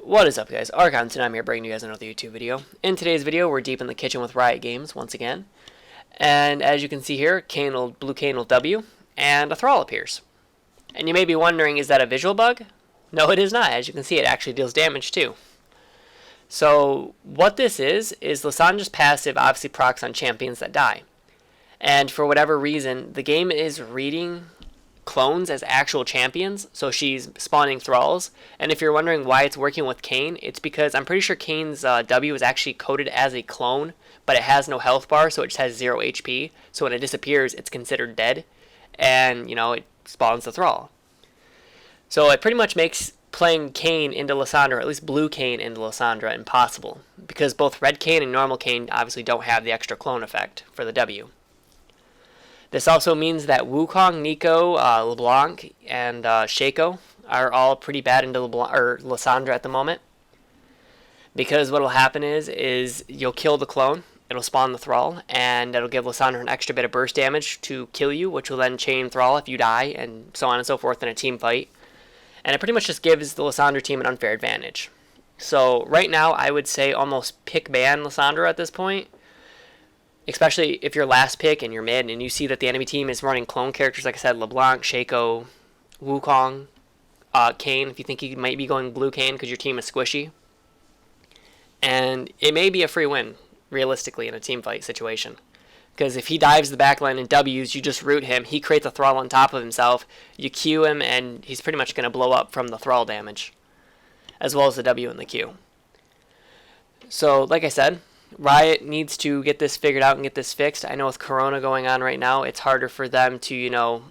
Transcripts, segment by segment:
What is up, guys? Archon, and I'm here bringing you guys another YouTube video. In today's video, we're deep in the kitchen with Riot Games once again. And as you can see here, blue Kayn will W, and a Thrall appears. And you may be wondering, is that a visual bug? No, it is not. As you can see, it actually deals damage too. So what this is Lissandra's passive obviously procs on champions that die. And for whatever reason, the game is reading clones as actual champions, so she's spawning Thralls. And if you're wondering why it's working with Kayn, it's because I'm pretty sure Kayn's W is actually coded as a clone, but it has no health bar, so it just has 0 HP. So when it disappears, it's considered dead, and it spawns the Thrall. So it pretty much makes playing Kayn into Lissandra, or at least blue Kayn into Lissandra, impossible, because both red Kayn and normal Kayn obviously don't have the extra clone effect for the W. This also means that Wukong, Nico, LeBlanc, and Shaco are all pretty bad into Lissandra at the moment. Because what will happen is you'll kill the clone, it'll spawn the Thrall, and it'll give Lissandra an extra bit of burst damage to kill you, which will then chain Thrall if you die, and so on and so forth in a team fight. And it pretty much just gives the Lissandra team an unfair advantage. So right now, I would say almost pick ban Lissandra at this point. Especially if you're last pick and you're mid and you see that the enemy team is running clone characters, like I said, LeBlanc, Shaco, Wukong, Kayn, if you think you might be going blue Kayn because your team is squishy. And it may be a free win, realistically, in a team fight situation. Because if he dives the backline and W's, you just root him, he creates a Thrall on top of himself, you Q him, and he's pretty much going to blow up from the Thrall damage, as well as the W and the Q. So, like I said, Riot needs to get this figured out and get this fixed. I know with Corona going on right now, it's harder for them to,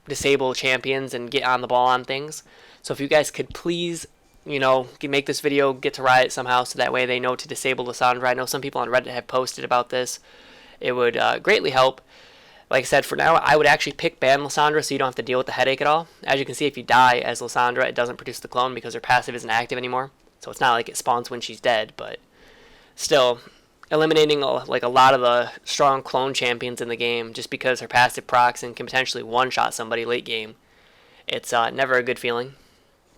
disable champions and get on the ball on things. So if you guys could please, make this video, get to Riot somehow, so that way they know to disable Lissandra. I know some people on Reddit have posted about this. It would greatly help. Like I said, for now, I would actually pick ban Lissandra so you don't have to deal with the headache at all. As you can see, if you die as Lissandra, it doesn't produce the clone because her passive isn't active anymore. So it's not like it spawns when she's dead, but still, eliminating a lot of the strong clone champions in the game just because her passive procs and can potentially one-shot somebody late game. It's never a good feeling.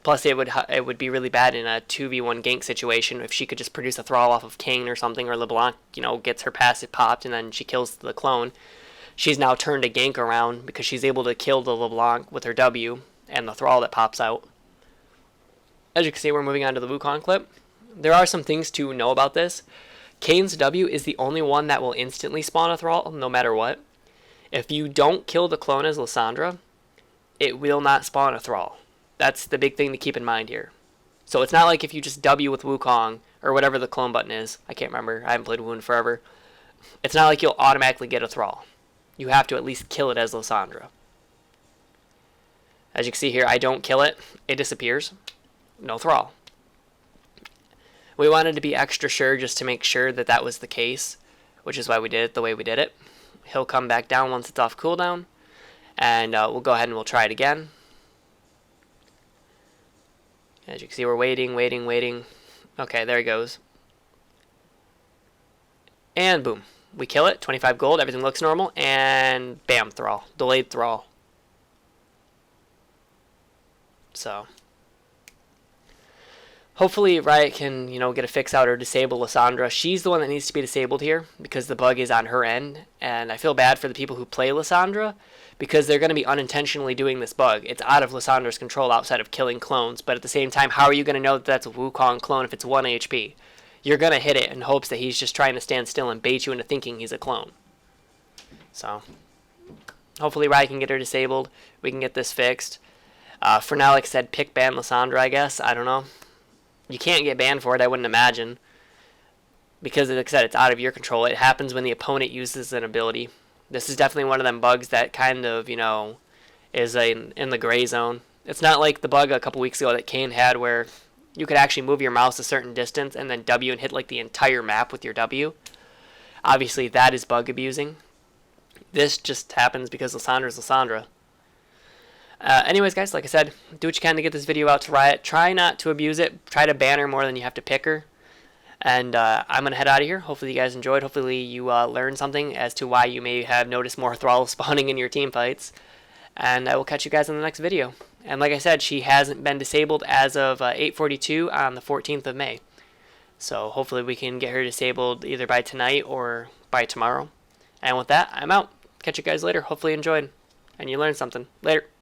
Plus, it would be really bad in a 2v1 gank situation if she could just produce a Thrall off of Kayn or something, or LeBlanc, gets her passive popped and then she kills the clone. She's now turned a gank around because she's able to kill the LeBlanc with her W and the Thrall that pops out. As you can see, we're moving on to the Wukong clip. There are some things to know about this. Kayn's W is the only one that will instantly spawn a Thrall, no matter what. If you don't kill the clone as Lissandra, it will not spawn a Thrall. That's the big thing to keep in mind here. So it's not like if you just W with Wukong, or whatever the clone button is. I can't remember. I haven't played WoW in forever. It's not like you'll automatically get a Thrall. You have to at least kill it as Lissandra. As you can see here, I don't kill it. It disappears. No Thrall. We wanted to be extra sure just to make sure that that was the case, which is why we did it the way we did it. He'll come back down once it's off cooldown, and we'll go ahead and we'll try it again. As you can see, we're waiting. Okay, there he goes. And boom. We kill it, 25 gold, everything looks normal, and bam, Thrall. Delayed Thrall. So hopefully Riot can, get a fix out or disable Lissandra. She's the one that needs to be disabled here because the bug is on her end. And I feel bad for the people who play Lissandra because they're going to be unintentionally doing this bug. It's out of Lissandra's control outside of killing clones. But at the same time, how are you going to know that that's a Wukong clone if it's 1 HP? You're going to hit it in hopes that he's just trying to stand still and bait you into thinking he's a clone. So hopefully Riot can get her disabled. We can get this fixed. For now, like I said, pick ban Lissandra, I guess. I don't know. You can't get banned for it, I wouldn't imagine. Because, like I said, it's out of your control. It happens when the opponent uses an ability. This is definitely one of them bugs that kind of, is in the gray zone. It's not like the bug a couple weeks ago that Kayn had where you could actually move your mouse a certain distance and then W and hit like the entire map with your W. Obviously, that is bug abusing. This just happens because Lissandra's Lissandra. Anyways, guys, like I said, do what you can to get this video out to Riot. Try not to abuse it. Try to ban her more than you have to pick her. And I'm going to head out of here. Hopefully you guys enjoyed. Hopefully you learned something as to why you may have noticed more Thralls spawning in your team fights. And I will catch you guys in the next video. And like I said, she hasn't been disabled as of 8:42 on the 14th of May. So hopefully we can get her disabled either by tonight or by tomorrow. And with that, I'm out. Catch you guys later. Hopefully you enjoyed and you learned something. Later.